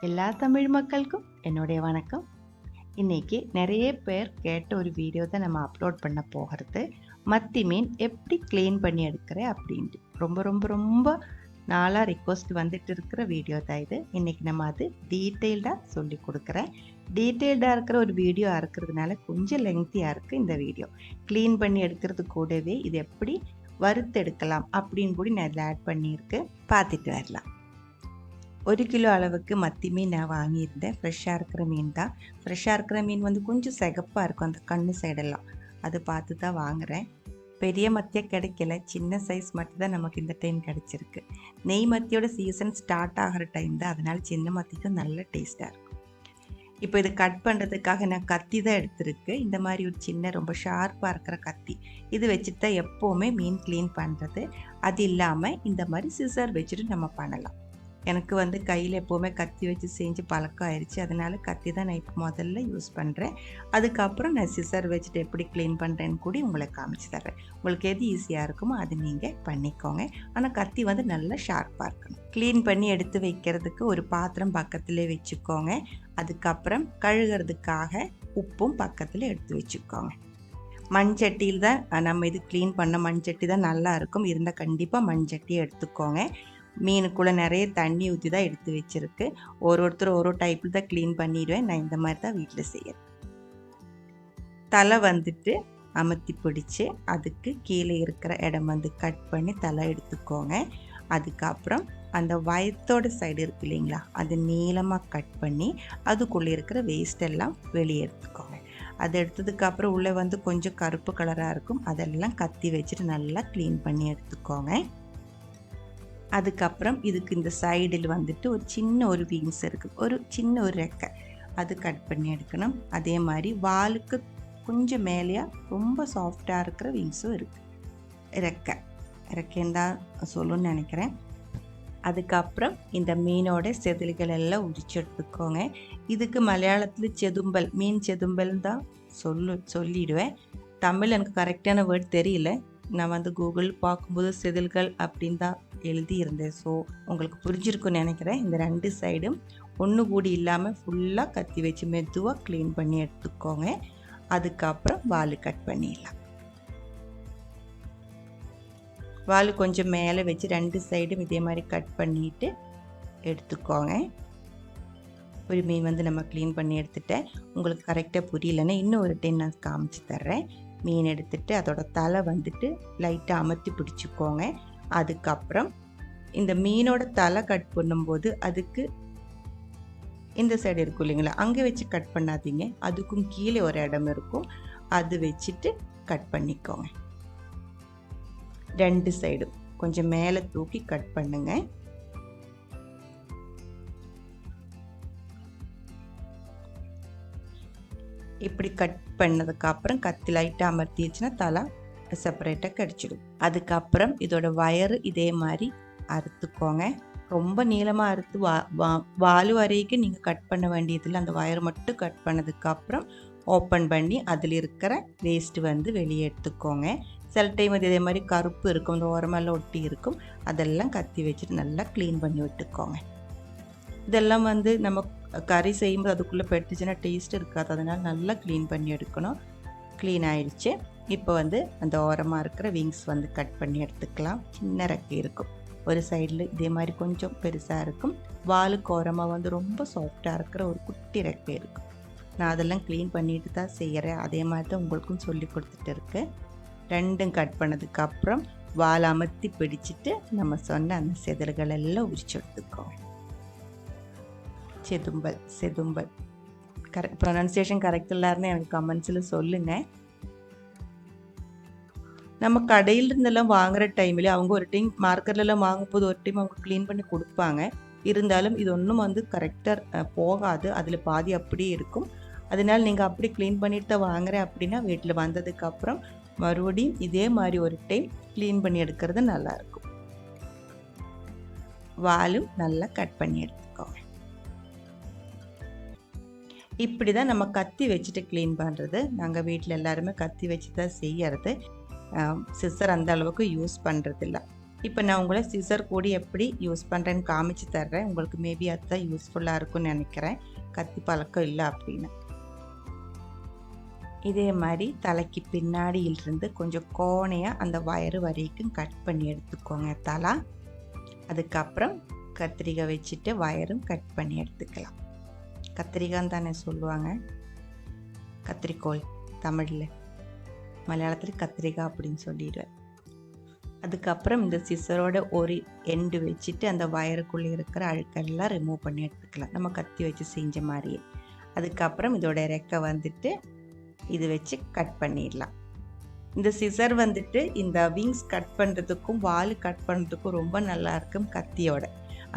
எல்லா தமிழ் மக்களுக்கும் என்னுடைய வணக்கம். இன்னைக்கு நிறைய பேர் கேட்ட ஒரு வீடியோ தான் நம்ம அப்லோட் பண்ண போகிறது. மத்தி மீன் எப்படி க்ளீன் பண்ணி எடுக்கிறேன் அப்படின்ட்டு ரொம்ப ரொம்ப ரொம்ப நாளாக ரிக்வஸ்ட் வந்துட்டு இருக்கிற வீடியோ தான் இது. இன்றைக்கி நம்ம அது டீட்டெயில்டாக சொல்லி கொடுக்குறேன். டீட்டெயில்டாக இருக்கிற ஒரு வீடியோ இருக்கிறதுனால கொஞ்சம் லெங்க்த்தியாக இருக்குது இந்த வீடியோ. க்ளீன் பண்ணி எடுக்கிறது கூடவே இது எப்படி வறுத்தெடுக்கலாம் அப்படின்னு கூட நான் இதில் ஆட் பண்ணியிருக்கு. பார்த்துட்டு வரலாம். 1 கிலோ அளவுக்கு மத்தி மீன் நான் வாங்கியிருந்தேன். ஃப்ரெஷ்ஷாக இருக்கிற மீன் தான். ஃப்ரெஷ்ஷாக இருக்கிற மீன் வந்து கொஞ்சம் சிகப்பாக இருக்கும் அந்த கண்ணு சைடெல்லாம். அது பார்த்து தான் வாங்குகிறேன். பெரிய மத்தியாக கிடைக்கல, சின்ன சைஸ் மத்தி தான் நமக்கு இந்த டைம் கிடச்சிருக்கு. நெய் மத்தியோட சீசன் ஸ்டார்ட் ஆகிற டைம் தான், அதனால் சின்ன மத்திக்கும் நல்ல டேஸ்ட்டாக இருக்கும். இப்போ இது கட் பண்ணுறதுக்காக நான் கத்தி தான் எடுத்துருக்கு. இந்த மாதிரி ஒரு சின்ன ரொம்ப ஷார்ப்பாக இருக்கிற கத்தி இது வச்சுட்டு தான் எப்போவுமே மீன் க்ளீன் பண்ணுறது. அது இல்லாமல் இந்த மாதிரி சிசர் வச்சுட்டு நம்ம பண்ணலாம். எனக்கு வந்து கையில் எப்போவுமே கத்தி வச்சு செஞ்சு பழக்கம் ஆயிடுச்சு. அதனால் கத்தி தான் நான் இப்போ முதல்ல யூஸ் பண்ணுறேன். அதுக்கப்புறம் நான் சிசர் வச்சுட்டு எப்படி க்ளீன் பண்ணுறேன்னு கூட உங்களுக்கு காமிச்சு தர்றேன். உங்களுக்கு எது ஈஸியாக இருக்குமோ அது நீங்கள் பண்ணிக்கோங்க. ஆனால் கத்தி வந்து நல்லா ஷார்ப்பாக இருக்கணும். க்ளீன் பண்ணி எடுத்து வைக்கிறதுக்கு ஒரு பாத்திரம் பக்கத்துலேயே வச்சுக்கோங்க. அதுக்கப்புறம் கழுகிறதுக்காக உப்பும் பக்கத்தில் எடுத்து வச்சுக்கோங்க. மண்சட்டியில் தான் நம்ம இது க்ளீன் பண்ண மண்சட்டி தான் நல்லா இருக்கும். இருந்தால் கண்டிப்பாக மண்சட்டியை எடுத்துக்கோங்க. மீனுக்குள்ளே நிறைய தண்ணி ஊற்றி தான் எடுத்து வச்சுருக்கு. ஒருத்தர் ஒரு டைப்பில் தான் க்ளீன் பண்ணிடுவேன். நான் இந்த மாதிரி தான் வீட்டில் செய்கிறேன். தலை வந்துட்டு அமர்த்தி பிடிச்சி அதுக்கு கீழே இருக்கிற இடம் வந்து கட் பண்ணி தலை எடுத்துக்கோங்க. அதுக்கப்புறம் அந்த வயத்தோட சைடு இருக்கு இல்லைங்களா, அது நீளமாக கட் பண்ணி அதுக்குள்ளே இருக்கிற வேஸ்ட் எல்லாம் வெளியே எடுத்துக்கோங்க. அது எடுத்ததுக்கப்புறம் உள்ளே வந்து கொஞ்சம் கருப்பு கலராக இருக்கும். அதெல்லாம் கத்தி வச்சுட்டு நல்லா க்ளீன் பண்ணி எடுத்துக்கோங்க. அதுக்கப்புறம் இதுக்கு இந்த சைடில் வந்துட்டு ஒரு சின்ன ஒரு விங்ஸ் இருக்குது, ஒரு சின்ன ஒரு ரெக்கை, அது கட் பண்ணி எடுக்கணும். அதே மாதிரி வாலுக்கு கொஞ்சம் மேலேயா ரொம்ப சாஃப்டாக இருக்கிற விங்ஸும் இருக்குது. ரெக்கைன்னு தான் சொல்லணும்னு நினைக்கிறேன். அதுக்கப்புறம் இந்த மீனோட செதில்கள் எல்லாம் உரிச்சு எடுத்துக்கோங்க. இதுக்கு மலையாளத்தில் செதும்பல், மீன் செதும்பல் தான் சொல்லிடுவேன். தமிழ் எனக்கு கரெக்டான வேர்ட் தெரியல. நான் வந்து கூகுள் பார்க்கும்போது செதில்கள் அப்படின்னு தான் எழுதியிருந்தேன். ஸோ உங்களுக்கு புரிஞ்சிருக்குன்னு நினைக்கிறேன். இந்த 2 சைடும் ஒன்று கூடி இல்லாமல் ஃபுல்லாக கத்தி வச்சு மெதுவாக க்ளீன் பண்ணி எடுத்துக்கோங்க. அதுக்கப்புறம் வால் கட் பண்ணிடலாம். வால் கொஞ்சம் மேலே வச்சு 2 சைடும் இதே மாதிரி கட் பண்ணிவிட்டு எடுத்துக்கோங்க. ஒரு மீன் வந்து நம்ம க்ளீன் பண்ணி எடுத்துட்டேன். உங்களுக்கு கரெக்டாக புரியலன்னா இன்னும் ஒரு டைம் நான் காமிச்சு தர்றேன். மீன் எடுத்துட்டு அதோட தலை வந்துட்டு லைட்டாக அமர்த்தி பிடிச்சிக்கோங்க. அதுக்கப்புறம் இந்த மீனோட தலை கட் பண்ணும்போது அதுக்கு இந்த சைடு இருக்கும் இல்லைங்களா, அங்கே வச்சு கட் பண்ணாதீங்க. அதுக்கும் கீழே ஒரு இடம் இருக்கும், அது வச்சுட்டு கட் பண்ணிக்கோங்க. 2 சைடும் கொஞ்சம் மேலே தூக்கி கட் பண்ணுங்க. இப்படி கட் பண்ணதுக்கப்புறம் கத்தி லைட்டாக அமர்த்திடுச்சுன்னா தலை செப்பரேட்டாக கிடச்சிடும். அதுக்கப்புறம் இதோட வயரு இதே மாதிரி அறுத்துக்கோங்க. ரொம்ப நீளமாக அறுத்து வால் வரைக்கும் நீங்கள் கட் பண்ண வேண்டியதில்லை. அந்த வயர் மட்டும் கட் பண்ணதுக்கப்புறம் ஓப்பன் பண்ணி அதில் இருக்கிற வேஸ்ட்டு வந்து வெளியே எடுத்துக்கோங்க. சில டைம் அது இதே மாதிரி கருப்பு இருக்கும், இந்த ஓரமெல்லாம் ஒட்டி இருக்கும். அதெல்லாம் கத்தி வச்சுட்டு நல்லா க்ளீன் பண்ணி விட்டுக்கோங்க. இதெல்லாம் வந்து நம்ம கறி செய்யும்போது அதுக்குள்ளே பெட்டுச்சுன்னா டேஸ்ட் இருக்காது. அதனால் நல்லா க்ளீன் பண்ணி எடுக்கணும். க்ளீன் ஆகிடுச்சு. இப்போ வந்து அந்த ஓரமாக இருக்கிற விங்ஸ் வந்து கட் பண்ணி எடுத்துக்கலாம். சின்ன ரெக்கை இருக்கும், ஒரு சைடில் இதே மாதிரி கொஞ்சம் பெருசாக இருக்கும். வாலுக்கு ஓரமாக வந்து ரொம்ப சாஃப்டாக இருக்கிற ஒரு குட்டி ரெக்கை இருக்கும். நான் அதெல்லாம் க்ளீன் பண்ணிட்டு தான் செய்கிறேன். அதே மாதிரி தான் உங்களுக்கும் சொல்லி கொடுத்துட்டு இருக்கு. 2ம் கட் பண்ணதுக்கப்புறம் வால் அமர்த்தி பிடிச்சிட்டு நம்ம சொன்ன அந்த செதில்கள் எல்லாம் உரிச்சு எடுத்துக்கோங்க. செதும்பல் ப்ரொனன்சியேஷன் கரெக்ட் இல்லாருன்னு எனக்கு கமெண்ட்ஸில் சொல்லுங்கள். நம்ம கடையில் இருந்தெல்லாம் வாங்குகிற டைமில் அவங்க ஒரு டைம் மார்க்கெட்லலாம் வாங்கும்போது ஒரு டைம் அவங்க க்ளீன் பண்ணி கொடுப்பாங்க. இருந்தாலும் இது ஒன்றும் வந்து கரெக்டாக போகாது, அதில் பாதி அப்படியே இருக்கும். அதனால் நீங்கள் அப்படி க்ளீன் பண்ணிட்டு தான் வாங்குறேன் அப்படின்னா வீட்டில் வந்ததுக்கப்புறம் மறுபடியும் இதே மாதிரி ஒரு டைம் க்ளீன் பண்ணி எடுக்கிறது நல்லாயிருக்கும். வாலும் நல்லா கட் பண்ணி எடுத்துக்கோங்க. இப்படி தான் நம்ம கத்தி வச்சுட்டு க்ளீன் பண்ணுறது. நாங்கள் வீட்டில் எல்லாருமே கத்தி வச்சு தான் செய்யறது. சிசர் அந்த அளவுக்கு யூஸ் பண்ணுறதில்ல. இப்போ நான் உங்களை சிசர் கூடி எப்படி யூஸ் பண்ணுறேன்னு காமிச்சு தர்றேன். உங்களுக்கு மேபி அதுதான் யூஸ்ஃபுல்லாக இருக்கும்னு நினைக்கிறேன், கத்தி பழக்கம் இல்லை அப்படின்னா. இதே மாதிரி தலைக்கு பின்னாடியிலிருந்து கொஞ்சம் கோணையாக அந்த வயறு வரைக்கும் கட் பண்ணி எடுத்துக்கோங்க தலை. அதுக்கப்புறம் கத்திரிக்காய் வச்சுட்டு வயரும் கட் பண்ணி எடுத்துக்கலாம். கத்திரிக்காய் தானே சொல்லுவாங்க, கத்திரிக்கோல் தமிழில், மலையாளத்தில் கத்திரிக்காய் அப்படின்னு சொல்லிடுவேன். அதுக்கப்புறம் இந்த சிசரோட ஒரு எண்டு வச்சுட்டு அந்த வயருக்குள்ளே இருக்கிற அழுக்கெல்லாம் ரிமூவ் பண்ணி எடுத்துக்கலாம், நம்ம கத்தி வச்சு செஞ்ச மாதிரியே. அதுக்கப்புறம் இதோட ரெக்கை வந்துட்டு இது வச்சு கட் பண்ணிடலாம். இந்த சிசர் வந்துட்டு இந்த விங்ஸ் கட் பண்ணுறதுக்கும் வால் கட் பண்ணுறதுக்கும் ரொம்ப நல்லா இருக்கும் கத்தியோட.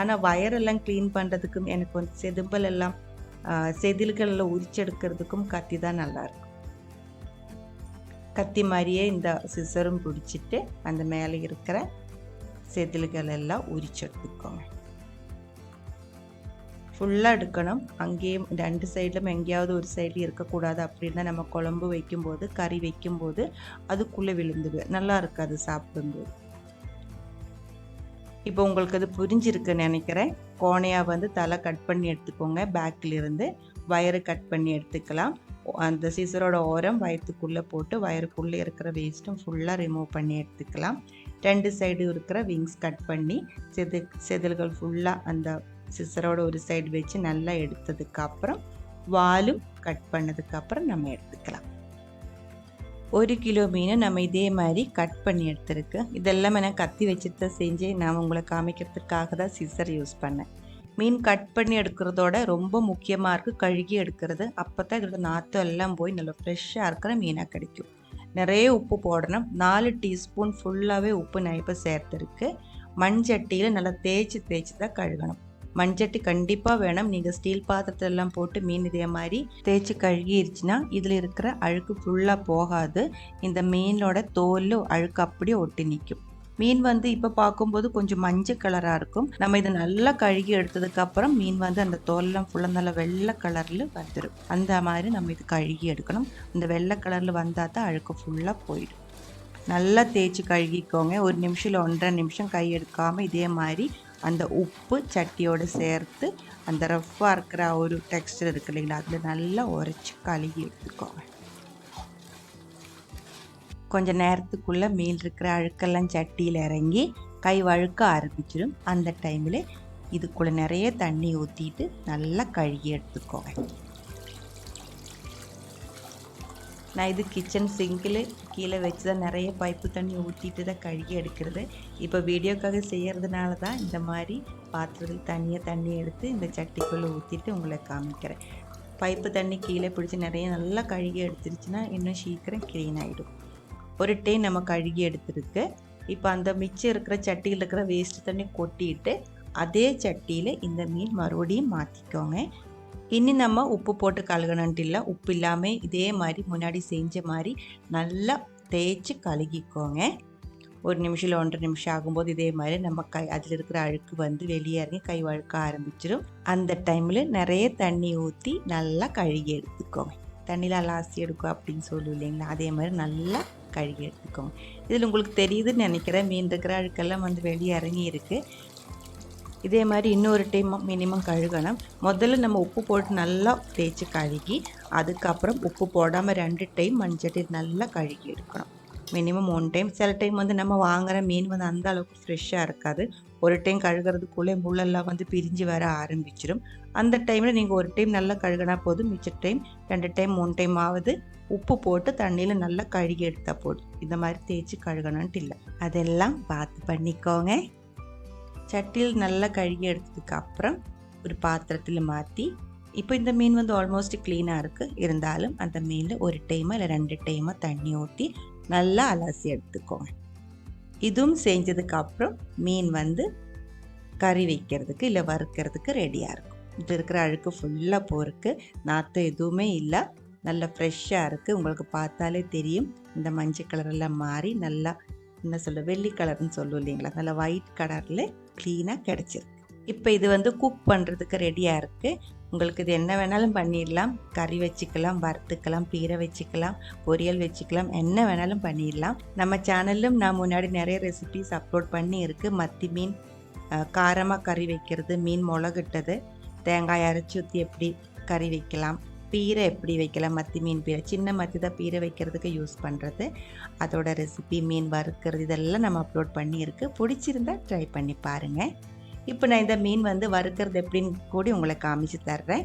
ஆனால் வயரெல்லாம் க்ளீன் பண்ணுறதுக்கும் எனக்கு வந்து செதும்பல் எல்லாம் செதில்களில் உரிச்செடுக்கிறதுக்கும் கத்தி தான் நல்லாயிருக்கும். கத்தி மாதிரியே இந்த சிசரும் பிடிச்சிட்டு அந்த மேலே இருக்கிற செதில்கள் எல்லாம் உரிச்செடுத்துக்கோங்க. ஃபுல்லாக எடுக்கணும், அங்கேயும் ரெண்டு சைட்லும் எங்கேயாவது ஒரு சைடில் இருக்கக்கூடாது. அப்படின்னா நம்ம குழம்பு வைக்கும்போது கறி வைக்கும்போது அதுக்குள்ளே விழுந்துடும், நல்லா இருக்காது சாப்பிடும்போது. இப்போ உங்களுக்கு அது புரிஞ்சிருக்குன்னு நினைக்கிறேன். கோணையாக வந்து தலை கட் பண்ணி எடுத்துக்கோங்க, பேக்கில் இருந்து வயரு கட் பண்ணி எடுத்துக்கலாம். அந்த சீசரோட ஓரம் வயத்துக்குள்ளே போட்டு வயருக்குள்ளே இருக்கிற வேஸ்ட்டும் ஃபுல்லாக ரிமூவ் பண்ணி எடுத்துக்கலாம். ரெண்டு சைடு இருக்கிற விங்ஸ் கட் பண்ணி செதில்கள் ஃபுல்லாக அந்த சிசரோட ஒரு சைடு வச்சு நல்லா எடுத்ததுக்கப்புறம் வாலும் கட் பண்ணதுக்கப்புறம் நம்ம எடுத்துக்கலாம். 1 கிலோ மீன் நம்ம இதே மாதிரி கட் பண்ணி எடுத்துருக்கு. இதெல்லாம் நான் கத்தி வச்சுட்டு தான் செஞ்சேன், நான் உங்களை காமிக்கிறதுக்காக தான் சிசர் யூஸ் பண்ணேன். மீன் கட் பண்ணி எடுக்கிறதோட ரொம்ப முக்கியமாக இருக்குது கழுகி எடுக்கிறது. அப்போ தான் இதோட நாற்றம் எல்லாம் போய் நல்லா ஃப்ரெஷ்ஷாக இருக்கிற மீனாக கிடைக்கும். நிறைய உப்பு போடணும், 4 டீஸ்பூன் ஃபுல்லாகவே உப்பு நான் இப்போ சேர்த்துருக்கு. மண்சட்டியில் நல்லா தேய்ச்சி தான் கழுகணும். மண்சட்டி கண்டிப்பாக வேணும். நீங்கள் ஸ்டீல் பாத்திரத்திலெல்லாம் போட்டு மீன் இதே மாதிரி தேய்ச்சி கழுகிருச்சுன்னா இதில் இருக்கிற அழுக்கு ஃபுல்லாக போகாது. இந்த மீனோட தோல் அழுக்கு அப்படியே ஒட்டி நிற்கும். மீன் வந்து இப்போ பார்க்கும்போது கொஞ்சம் மஞ்சள் கலராக இருக்கும். நம்ம இதை நல்லா கழுகி எடுத்ததுக்கப்புறம் மீன் வந்து அந்த தோலெல்லாம் ஃபுல்லாக நல்லா வெள்ளை கலரில் வந்துடும். அந்த மாதிரி நம்ம இது கழுகி எடுக்கணும். அந்த வெள்ளை கலரில் வந்தால் தான் அழுக்கு ஃபுல்லாக போயிடும். நல்லா தேய்ச்சி கழுகிக்கோங்க. 1 நிமிஷம் இல்லை 1.5 நிமிஷம் கை எடுக்காமல் இதே மாதிரி அந்த உப்பு சட்டியோடு சேர்த்து அந்த ரஃப்பாக இருக்கிற ஒரு டெக்ஸ்டர் இருக்கு இல்லைங்களா, அதில் நல்லா உரைச்சி கழுகி எடுத்துக்கோங்க. கொஞ்சம் நேரத்துக்குள்ளே மீன் இருக்கிற அழுக்கெல்லாம் சட்டியில் இறங்கி கை வழுக்க ஆரம்பிச்சிடும். அந்த டைமில் இதுக்குள்ளே நிறைய தண்ணி ஊற்றிட்டு நல்லா கழுகி எடுத்துக்கோங்க. நான் இது கிச்சன் சிங்கில் கீழே வச்சு தான் நிறைய பைப்பு தண்ணி ஊற்றிட்டு தான் கழுகி எடுக்கிறது. இப்போ வீடியோக்காக செய்கிறதுனால தான் இந்த மாதிரி பாத்திரத்தில் தண்ணி எடுத்து இந்த சட்டிக்குள்ளே ஊற்றிட்டு உங்களை காமிக்கிறேன். பைப்பு தண்ணி கீழே பிடிச்சி நிறைய நல்லா கழுகி எடுத்துருச்சுன்னா இன்னும் சீக்கிரம் க்ளீன் ஆகிடும். ஒரு டைம் நம்ம கழுகி எடுத்துருக்கு. இப்போ அந்த மிச்சம் இருக்கிற சட்டியில் இருக்கிற வேஸ்ட் தண்ணி கொட்டிட்டு அதே சட்டியில் இந்த மீன் மறுபடியும் மாற்றிக்கோங்க. இனி நம்ம உப்பு போட்டு கழுகணுன்ட்டு இல்லை, உப்பு இல்லாமல் இதே மாதிரி முன்னாடி செஞ்ச மாதிரி நல்லா தேய்ச்சி கழுகிக்கோங்க. 1 நிமிஷம் இல்லை 1.5 நிமிஷம் ஆகும்போது இதே மாதிரி நம்ம அதில் இருக்கிற அழுக்கு வந்து வெளியே இறங்கி கை வழுக்க ஆரம்பிச்சிடும். அந்த டைமில் நிறைய தண்ணி ஊற்றி நல்லா கழுகி எடுத்துக்கோங்க. தண்ணியில் அலாசி எடுக்கும் அப்படின்னு சொல்லு இல்லைங்களா, அதே மாதிரி நல்லா கழுகி எடுத்துக்கோங்க. இதில் உங்களுக்கு தெரியுதுன்னு நினைக்கிறேன், மீன் இருக்கிற அழுக்கெல்லாம் வந்து வெளியே இறங்கி இருக்குது. இதே மாதிரி இன்னொரு டைம் மினிமம் கழுகணும். முதல்ல நம்ம உப்பு போட்டு நல்லா தேய்ச்சி கழுகி அதுக்கப்புறம் உப்பு போடாமல் 2 டைம் மண்சட்டி நல்லா கழுகி எடுக்கணும். Minimum 1 time. சில டைம் வந்து நம்ம வாங்குகிற மீன் வந்து அந்த அளவுக்கு ஃப்ரெஷ்ஷாக இருக்காது. ஒரு டைம் கழுகிறதுக்குள்ளே முள்ளெல்லாம் வந்து பிரிஞ்சு வர ஆரம்பிச்சிடும். அந்த டைமில் நீங்கள் ஒரு டைம் நல்லா கழுகினா போதும். மிச்ச டைம் 2 டைம் 3 டைம் ஆகுது உப்பு போட்டு தண்ணியில் நல்லா கழுகி எடுத்தால் போதும். இந்த மாதிரி தேய்ச்சி கழுகணுன்ட்டு இல்லை, அதெல்லாம் பார்த்து பண்ணிக்கோங்க. சட்டியில் நல்லா கழுகி எடுத்ததுக்கு அப்புறம் ஒரு பாத்திரத்தில் மாற்றி, இப்போ இந்த மீன் வந்து ஆல்மோஸ்ட் க்ளீனாக இருக்குது. இருந்தாலும் அந்த மீனில் 1 டைமோ இல்லை 2 டைமோ தண்ணி ஊற்றி நல்லா அலசி எடுத்துக்கோங்க. இதுவும் செஞ்சதுக்கப்புறம் மீன் வந்து கறி வைக்கிறதுக்கு இல்லை வறுக்கிறதுக்கு ரெடியாக இருக்கும். இது இருக்கிற அழுக்கு ஃபுல்லாக போருக்கு, நாற்றம் எதுவுமே இல்லை, நல்லா ஃப்ரெஷ்ஷாக இருக்குது. உங்களுக்கு பார்த்தாலே தெரியும். இந்த மஞ்சள் கலரெல்லாம் மாறி நல்லா என்ன சொல்ல வெள்ளி கலர்னு சொல்லுவோம் இல்லைங்களா, நல்லா ஒயிட் கலரில் க்ளீனாக கிடச்சிருக்கு. இப்போ இது வந்து குக் பண்ணுறதுக்கு ரெடியாக இருக்குது. உங்களுக்கு இது என்ன வேணாலும் பண்ணிடலாம். கறி வச்சுக்கலாம், வறுத்துக்கலாம், பீரை வச்சுக்கலாம், பொரியல் வச்சுக்கலாம், என்ன வேணாலும் பண்ணிடலாம். நம்ம சேனல்லும் நான் முன்னாடி நிறைய ரெசிபிஸ் அப்லோட் பண்ணி இருக்கு. மத்தி மீன் காரமாக கறி வைக்கிறது, மீன் முளகிட்டது, தேங்காய் அரைச்சி ஊற்றி எப்படி கறி வைக்கலாம், பீரை எப்படி வைக்கலாம், மத்தி மீன் பீரை, சின்ன மத்தி தான் பீரை வைக்கிறதுக்கு யூஸ் பண்ணுறது, அதோட ரெசிபி, மீன் வறுக்கிறது, இதெல்லாம் நம்ம அப்லோட் பண்ணியிருக்கு. பிடிச்சிருந்தா ட்ரை பண்ணி பாருங்கள். இப்போ நான் இந்த மீன் வறுக்கிறது எப்படின்னு கூட உங்களை காமிச்சு தர்றேன்.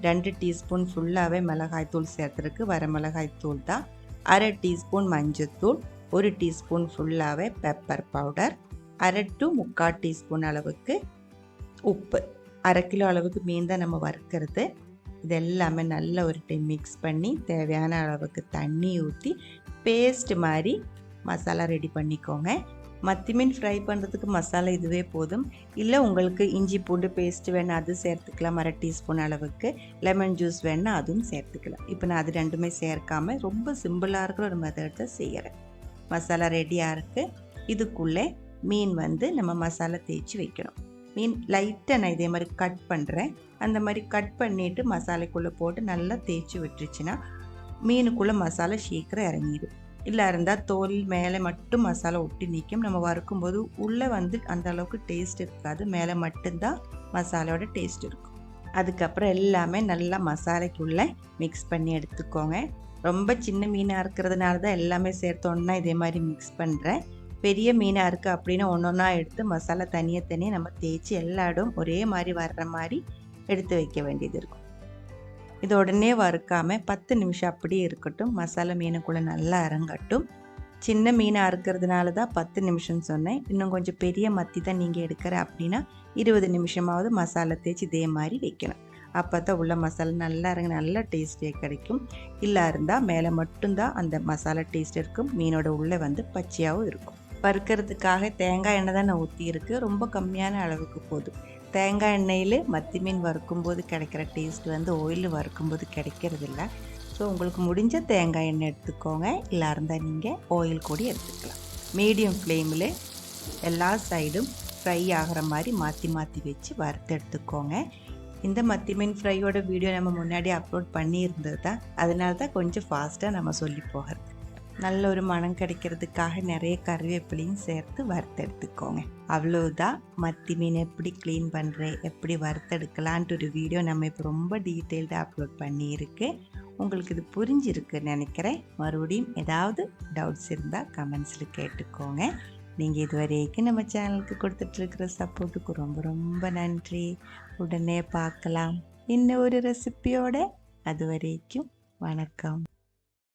2 டீஸ்பூன் ஃபுல்லாகவே மிளகாய்த்தூள் சேர்த்துருக்கு. வரமிளகாய்த்தூள் தான். 1/2 டீஸ்பூன் மஞ்சத்தூள், 1 டீஸ்பூன் ஃபுல்லாகவே பெப்பர் பவுடர், 1/2 to 3/4 டீஸ்பூன் அளவுக்கு உப்பு. 1/2 கிலோ அளவுக்கு மீன் தான் நம்ம வறுக்கிறது. இது எல்லாமே நல்ல ஒரு டைம் மிக்ஸ் பண்ணி தேவையான அளவுக்கு தண்ணி ஊற்றி பேஸ்ட் மாதிரி மசாலா ரெடி பண்ணிக்கோங்க. மத்தி மீன் ஃப்ரை பண்ணுறதுக்கு மசாலா இதுவே போதும். இல்லை உங்களுக்கு இஞ்சி பூண்டு பேஸ்ட் வேணால் அது சேர்த்துக்கலாம். 1/2 டீஸ்பூன் அளவுக்கு லெமன் ஜூஸ் வேணால் அதுவும் சேர்த்துக்கலாம். இப்போ நான் அது ரெண்டுமே சேர்க்காமல் ரொம்ப சிம்பிளாக இருக்கிற ஒரு மெத்தட் செய்கிறேன். மசாலா ரெடியாக இருக்குது. இதுக்குள்ளே மீன் நம்ம மசாலா தேய்ச்சி வைக்கணும். மீன் லைட்டாக நான் இதே மாதிரி கட் பண்ணுறேன். அந்த மாதிரி கட் பண்ணிவிட்டு மசாலைக்குள்ளே போட்டு நல்லா தேய்ச்சி விட்டுருச்சுன்னா மீனுக்குள்ளே மசாலா சீக்கிரம் இறங்கிடும். இல்லை இருந்தால் தோல் மேலே மட்டும் மசாலா ஒட்டி நிற்கும். நம்ம வறுக்கும்போது உள்ளே அந்த அளவுக்கு டேஸ்ட் இருக்காது. மேலே மட்டும்தான் மசாலாவோட டேஸ்ட் இருக்கும். அதுக்கப்புறம் எல்லாமே நல்லா மசாலைக்குள்ளே மிக்ஸ் பண்ணி எடுத்துக்கோங்க. ரொம்ப சின்ன மீனாக இருக்கிறதுனால தான் எல்லாமே சேர்த்தோன்னா இதே மாதிரி மிக்ஸ் பண்ணுறேன். பெரிய மீனாக இருக்குது அப்படின்னா ஒன்றா எடுத்து மசாலா தனியாக நம்ம தேய்ச்சி எல்லா இடம் ஒரே மாதிரி வர்ற மாதிரி எடுத்து வைக்க வேண்டியது இருக்கும். இது உடனே வறுக்காமல் 10 நிமிஷம் அப்படியே இருக்கட்டும். மசாலா மீனுக்குள்ளே நல்லா இறங்கட்டும். சின்ன மீனாக இருக்கிறதுனால தான் 10 நிமிஷம் சொன்னேன். இன்னும் கொஞ்சம் பெரிய மத்தி தான் நீங்கள் எடுக்கிற அப்படின்னா 20 நிமிஷமாவது மசாலா தேய்ச்சி இதே மாதிரி வைக்கணும். அப்போ தான் உள்ள மசாலா நல்லா இறங்கி நல்ல டேஸ்ட்டே கிடைக்கும். இல்லை இருந்தால் மேலே மட்டும்தான் அந்த மசாலா டேஸ்ட் இருக்கும். மீனோட உள்ளே பச்சையாகவும் இருக்கும். வறுக்கிறதுக்காக தேங்காய் எண்ணெய் தான் நான் ஊற்றியிருக்கு. ரொம்ப கம்மியான அளவுக்கு போதும். தேங்காய் எண்ணெயில் மத்தி மீன் வறுக்கும்போது கிடைக்கிற டேஸ்ட் ஆயில் வறுக்கும்போது கிடைக்கிறதில்ல. ஸோ உங்களுக்கு முடிஞ்ச தேங்காய் எண்ணெய் எடுத்துக்கோங்க. இல்லை இருந்தால் நீங்கள் ஆயில் கூட எடுத்துக்கலாம். மீடியம் ஃப்ளேமில் எல்லா சைடும் ஃப்ரை ஆகிற மாதிரி மாற்றி மாற்றி வச்சு வறுத்து எடுத்துக்கோங்க. இந்த மத்தி மீன் ஃப்ரையோட வீடியோ நம்ம முன்னாடி அப்லோட் பண்ணியிருந்தது தான். அதனால தான் கொஞ்சம் ஃபாஸ்ட்டாக நம்ம சொல்லி போகிறது. நல்ல ஒரு மனம் கிடைக்கிறதுக்காக நிறைய கருவேப்பிலையும் சேர்த்து வறுத்தெடுத்துக்கோங்க. அவ்வளோதான். மத்தி மீன் எப்படி க்ளீன் பண்ணுறேன், எப்படி வறுத்தெடுக்கலான்ட்டு ஒரு வீடியோ நம்ம இப்போ ரொம்ப டீட்டெயில்டாக அப்லோட் பண்ணியிருக்கு. உங்களுக்கு இது புரிஞ்சிருக்குன்னு நினைக்கிறேன். மறுபடியும் ஏதாவது டவுட்ஸ் இருந்தால் கமெண்ட்ஸில் கேட்டுக்கோங்க. நீங்கள் இது வரைக்கும் நம்ம சேனலுக்கு கொடுத்துட்ருக்கிற சப்போர்ட்டுக்கு ரொம்ப ரொம்ப நன்றி. உடனே பார்க்கலாம் இன்னும் ஒரு ரெசிபியோட. அது வரைக்கும் வணக்கம்.